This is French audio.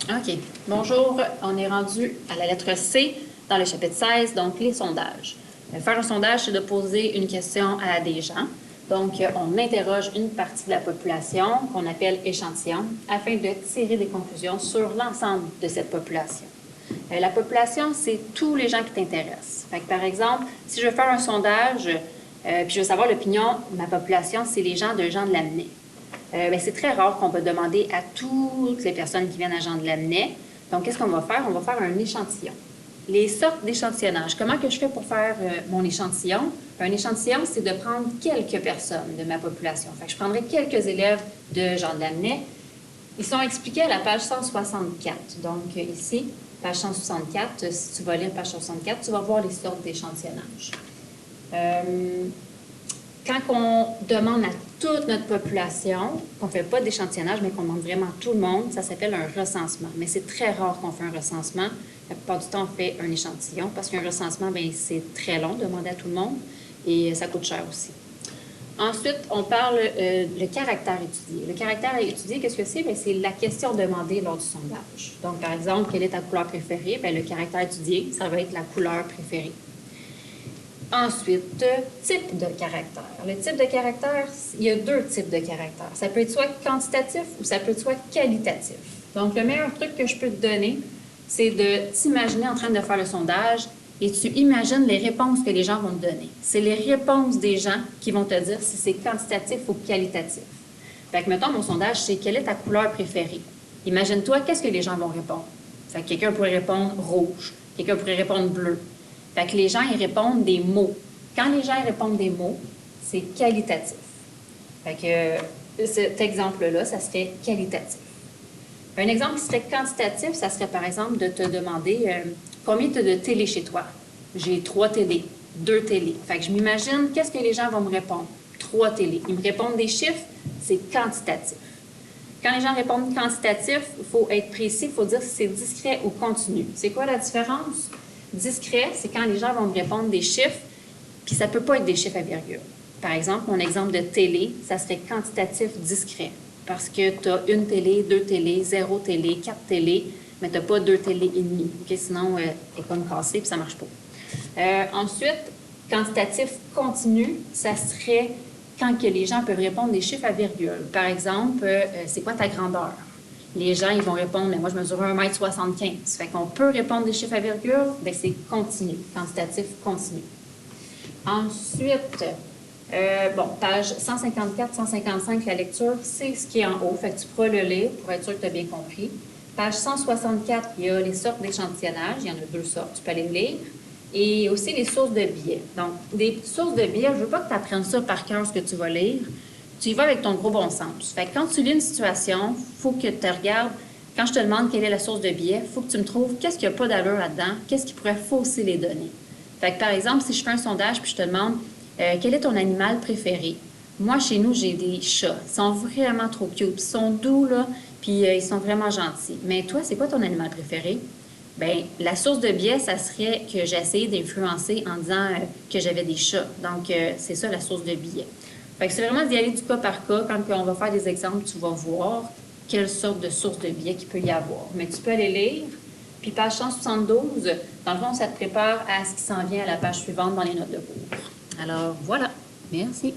OK. Bonjour, on est rendu à la lettre C dans le chapitre 16, donc les sondages. Faire un sondage, c'est de poser une question à des gens. Donc, on interroge une partie de la population qu'on appelle échantillon afin de tirer des conclusions sur l'ensemble de cette population. La population, c'est tous les gens qui t'intéressent. Fait que, par exemple, si je veux faire un sondage, puis je veux savoir l'opinion de ma population, c'est les gens de Jean de Lamennais. C'est très rare qu'on va demander à toutes les personnes qui viennent à Jean de Lamennais. Donc, qu'est-ce qu'on va faire? On va faire un échantillon. Les sortes d'échantillonnage. Comment que je fais pour faire mon échantillon? Un échantillon, c'est de prendre quelques personnes de ma population. Fait que je prendrai quelques élèves de Jean de Lamennais. Ils sont expliqués à la page 164. Donc, ici, page 164, si tu vas lire page 164, tu vas voir les sortes d'échantillonnage. Quand on demande à toute notre population, qu'on ne fait pas d'échantillonnage, mais qu'on demande vraiment à tout le monde, ça s'appelle un recensement. Mais c'est très rare qu'on fait un recensement. La plupart du temps, on fait un échantillon parce qu'un recensement, c'est très long de demander à tout le monde et ça coûte cher aussi. Ensuite, on parle le caractère étudié. Le caractère étudié, qu'est-ce que c'est? C'est la question demandée lors du sondage. Donc, par exemple, quelle est ta couleur préférée? Le caractère étudié, ça va être la couleur préférée. Ensuite, type de caractère. Le type de caractère, il y a deux types de caractères. Ça peut être soit quantitatif ou ça peut être soit qualitatif. Donc, le meilleur truc que je peux te donner, c'est de t'imaginer en train de faire le sondage et tu imagines les réponses que les gens vont te donner. C'est les réponses des gens qui vont te dire si c'est quantitatif ou qualitatif. Fait que, mettons, mon sondage, c'est quelle est ta couleur préférée? Imagine-toi, qu'est-ce que les gens vont répondre? Fait que quelqu'un pourrait répondre rouge, quelqu'un pourrait répondre bleu. Fait que les gens, ils répondent des mots. Quand les gens répondent des mots, c'est qualitatif. Fait que cet exemple-là, ça serait qualitatif. Un exemple qui serait quantitatif, ça serait par exemple de te demander combien tu as de télé chez toi. J'ai 3 télés, 2 télés. Fait que je m'imagine, qu'est-ce que les gens vont me répondre? 3 télés. Ils me répondent des chiffres, c'est quantitatif. Quand les gens répondent quantitatif, il faut être précis, il faut dire si c'est discret ou continu. C'est quoi la différence? Discret, c'est quand les gens vont me répondre des chiffres, puis ça ne peut pas être des chiffres à virgule. Par exemple, mon exemple de télé, ça serait quantitatif discret, parce que tu as 1 télé, 2 télés, 0 télé, 4 télés, mais tu n'as pas 2 télés et demi. Okay? Sinon, elle est comme cassée, puis ça ne marche pas. Ensuite, quantitatif continu, ça serait quand que les gens peuvent répondre des chiffres à virgule. Par exemple, c'est quoi ta grandeur? Les gens, ils vont répondre, mais moi, je mesure 1,75 m. Fait qu'on peut répondre des chiffres à virgule, c'est continu, quantitatif continu. Ensuite, page 154, 155, la lecture, c'est ce qui est en haut. Fait que tu pourras le lire pour être sûr que tu as bien compris. Page 164, il y a les sortes d'échantillonnage. Il y en a 2 sortes, tu peux aller lire. Et aussi les sources de biais. Donc, des sources de biais, je ne veux pas que tu apprennes ça par cœur, ce que tu vas lire. Tu y vas avec ton gros bon sens. Fait que quand tu lis une situation, il faut que tu regardes, quand je te demande quelle est la source de biais, il faut que tu me trouves qu'est-ce qu'il n'y a pas d'allure là-dedans, qu'est-ce qui pourrait fausser les données. Fait que par exemple, si je fais un sondage puis je te demande quel est ton animal préféré? Moi, chez nous, j'ai des chats. Ils sont vraiment trop cute. Ils sont doux, là, puis ils sont vraiment gentils. Mais toi, c'est quoi ton animal préféré? Bien, la source de biais, ça serait que j'ai essayé d'influencer en disant que j'avais des chats. Donc, c'est ça la source de biais. Fait que c'est vraiment d'y aller du cas par cas. Quand on va faire des exemples, tu vas voir quelle sorte de source de biais qu'il peut y avoir. Mais tu peux aller lire. Puis page 172, dans le fond, ça te prépare à ce qui s'en vient à la page suivante dans les notes de cours. Alors, voilà. Merci.